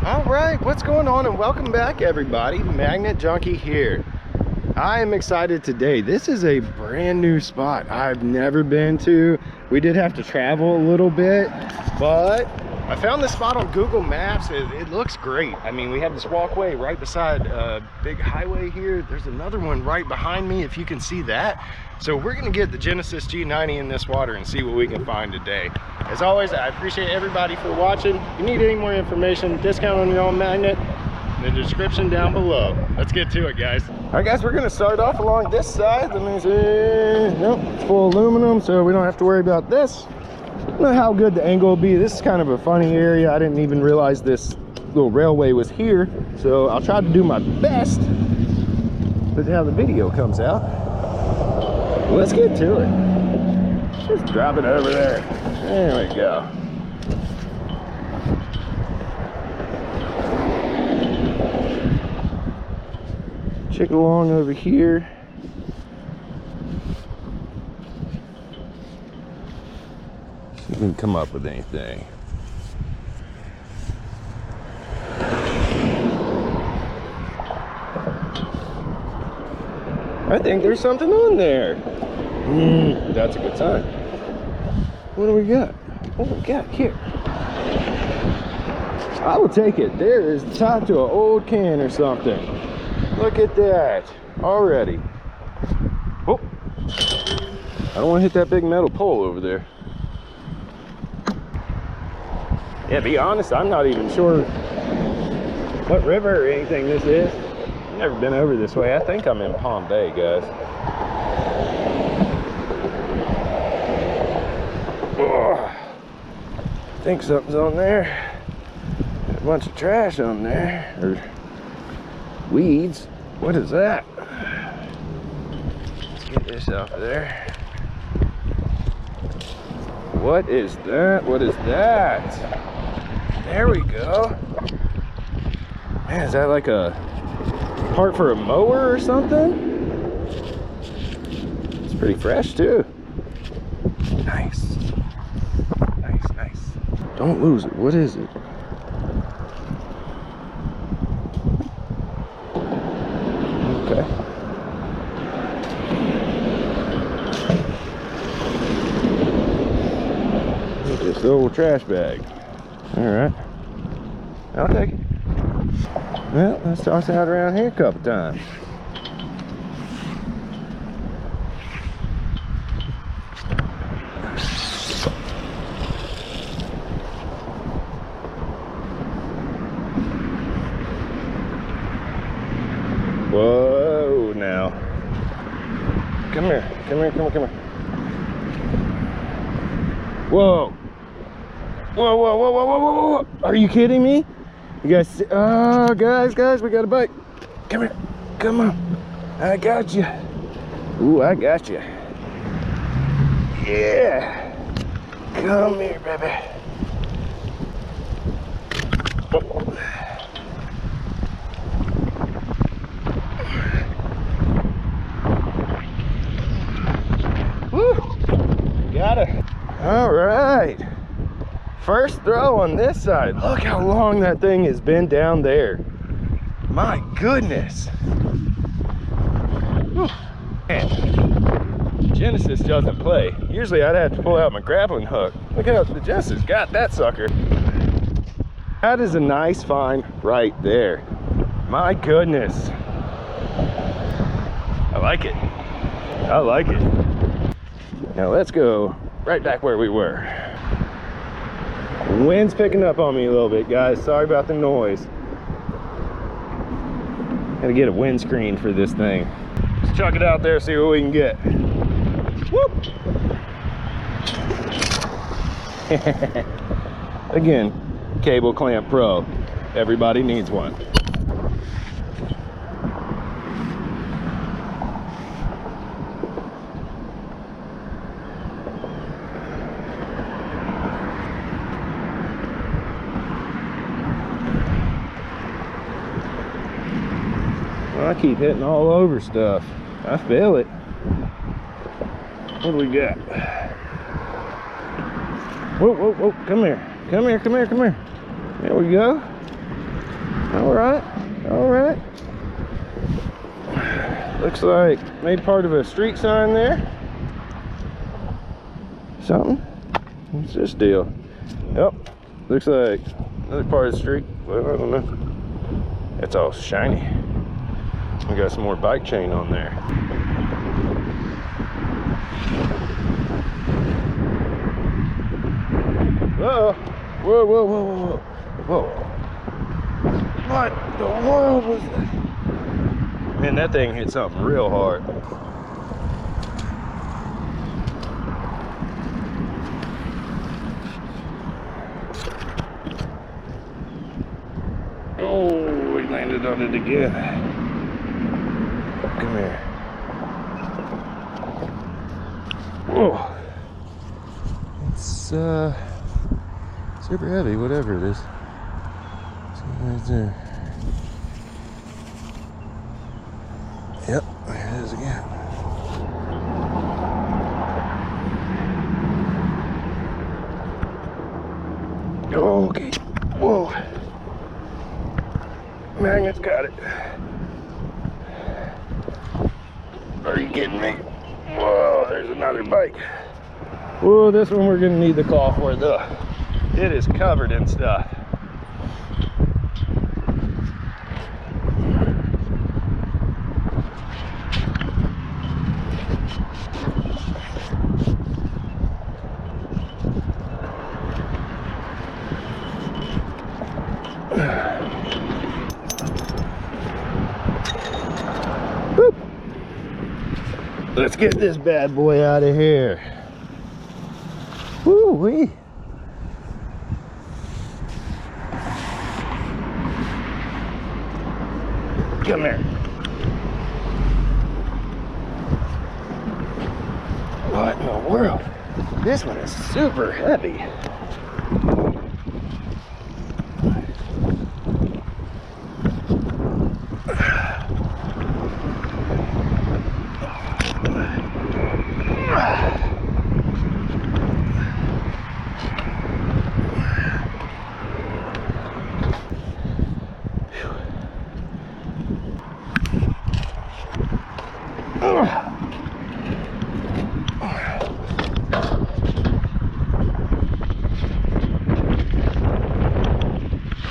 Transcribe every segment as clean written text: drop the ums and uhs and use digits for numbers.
All right, what's going on, and welcome back everybody. Magnet Junkie here. I am excited today. This is a brand new spot I've never been to. We did have to travel a little bit, but I found this spot on Google Maps. It looks great. I mean, we have this walkway right beside a big highway here. There's another one right behind me, if you can see that. So we're gonna get the Genesis G90 in this water and see what we can find today. As always, I appreciate everybody for watching. If you need any more information, discount on your own magnet, in the description down below. Let's get to it, guys. All right, guys, we're gonna start off along this side. Let me see. Nope, it's full aluminum, so we don't have to worry about this. I don't know how good the angle will be. This is kind of a funny area. I didn't even realize this little railway was here, so I'll try to do my best with how the video comes out. Let's get to it. Just drop it over there. There we go. Check along over here. See if we can come up with anything. I think there's something on there. That's a good sign. What do we got? What do we got here? I will take it. There is the top to an old can or something. Look at that already. Oh, I don't want to hit that big metal pole over there. Yeah, be honest, I'm not even sure what river or anything this is. I've never been over this way. I think I'm in Palm Bay, guys. I think something's on there. A bunch of trash on there, or weeds. What is that? Let's get this off of there. What is that? What is that? There we go. Man, is that like a part for a mower or something? It's pretty fresh too. Nice. Nice, nice. Don't lose it. What is it? Okay. This old trash bag. All right. I'll take it. Well, let's toss it out around here a couple times. Whoa, now. Come here, come here, come here, come here. Whoa. Whoa, whoa, whoa, whoa, whoa, whoa, whoa. Are you kidding me? You guys see? Oh, guys, we got a bite. Come here, come on. I got you. Ooh, I got you. Yeah. Come here, baby. Oh. Woo. Got it. All right. First throw on this side. Look how long that thing has been down there. My goodness. Whew. Man, Genesis doesn't play. Usually I'd have to pull out my grappling hook. Look how the Genesis got that sucker. That is a nice find right there. My goodness. I like it. I like it. Now let's go right back where we were. The wind's picking up on me a little bit, guys. Sorry about the noise. Gotta get a windscreen for this thing. Let's chuck it out there, see what we can get. Whoop! Again, Cable Clamp Pro. Everybody needs one. I keep hitting all over stuff. I feel it. What do we got? Whoa, whoa, whoa, come here. Come here, come here, come here. There we go. All right, all right. Looks like made part of a street sign there. Something. What's this deal? Yep. Looks like another part of the street. Well, I don't know. It's all shiny. We got some more bike chain on there. Uh-oh. Whoa, whoa, whoa, whoa, whoa. What the world was that? Man, that thing hit something real hard. Oh, we landed on it again. Come here. Whoa. It's super heavy, whatever it is. See right there. Yep, there it is again. Okay. Whoa. Magnet's got it. Are you kidding me? Whoa, there's another bike. Whoa, this one we're gonna need the claw for though. It is covered in stuff. Boop. Let's get this bad boy out of here. Woo-wee. Come here. What in the world? This one is super heavy.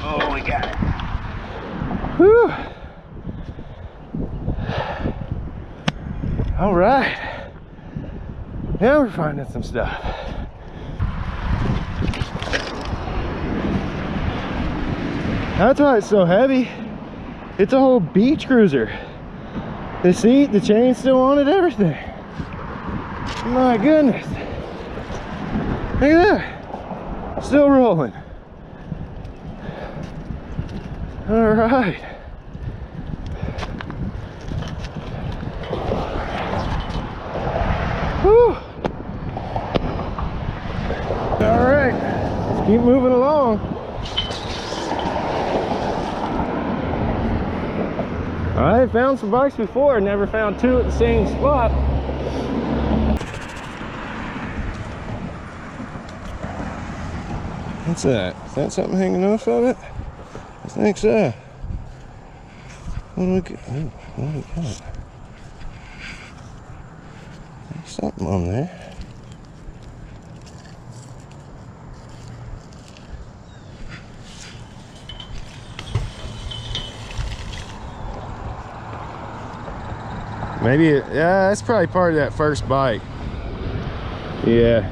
Oh, we got it. Whew. All right. Now we're finding some stuff. That's why it's so heavy. It's a whole beach cruiser. The seat, the chain's still on it, everything. My goodness. Look at that. Still rolling. All right. Whew. All right. Let's keep moving along. I found some bikes before, never found two at the same spot. What's that? Is that something hanging off of it? I think so. What do we get? Oh, what do we got? There's something on there. Maybe, yeah, that's probably part of that first bike. Yeah,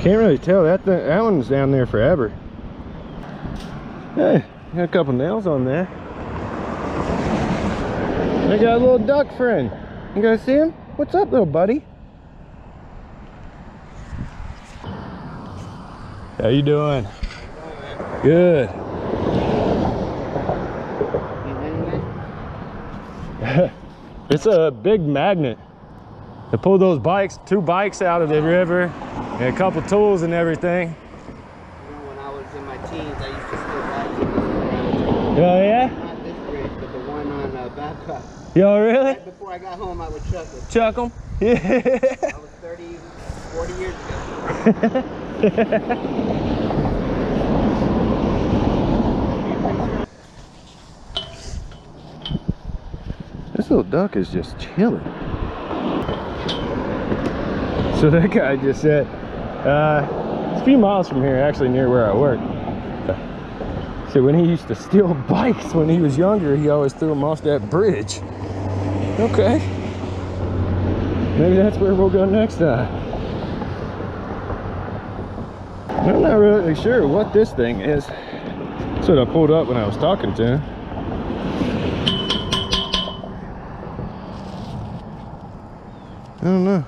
can't really tell. That one's down there forever. Hey, got a couple nails on there. I got a little duck friend. You guys see him? What's up, little buddy? How you doing? Good. It's a big magnet to pull those bikes, 2 bikes out of the river, and a couple tools and everything. You know, when I was in my teens, I used to steal bikes. Oh yeah? Not this bridge, but the one on Babcock. Yo, really? Right before I got home, I would chuck it. Chuck them? Yeah. That was 30, 40 years ago. This little duck is just chilling. So that guy just said, it's a few miles from here, actually near where I work. So when he used to steal bikes when he was younger, he always threw them off that bridge. Okay. Maybe that's where we'll go next time. I'm not really sure what this thing is. That's what I pulled up when I was talking to him. I don't know.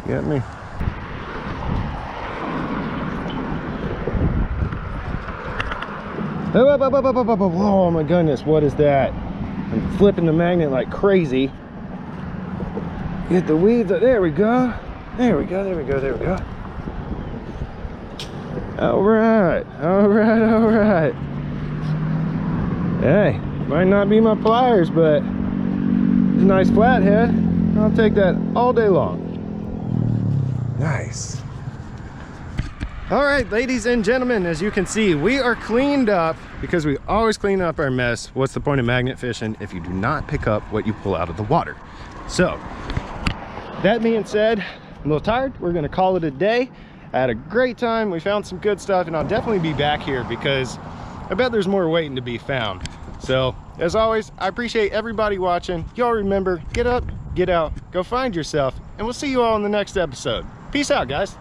Got me. Oh my goodness, what is that? I'm flipping the magnet like crazy. Get the weeds. There we go. There we go. There we go. There we go. All right. All right. All right. Hey, might not be my pliers, but it's a nice flathead. I'll take that all day long. Nice. All right, ladies and gentlemen, as you can see, we are cleaned up because we always clean up our mess. What's the point of magnet fishing if you do not pick up what you pull out of the water? So that being said, I'm a little tired. We're gonna call it a day. I had a great time. We found some good stuff, and I'll definitely be back here because I bet there's more waiting to be found. So as always, I appreciate everybody watching. Y'all remember, get up, get out, go find yourself, and we'll see you all in the next episode. Peace out, guys.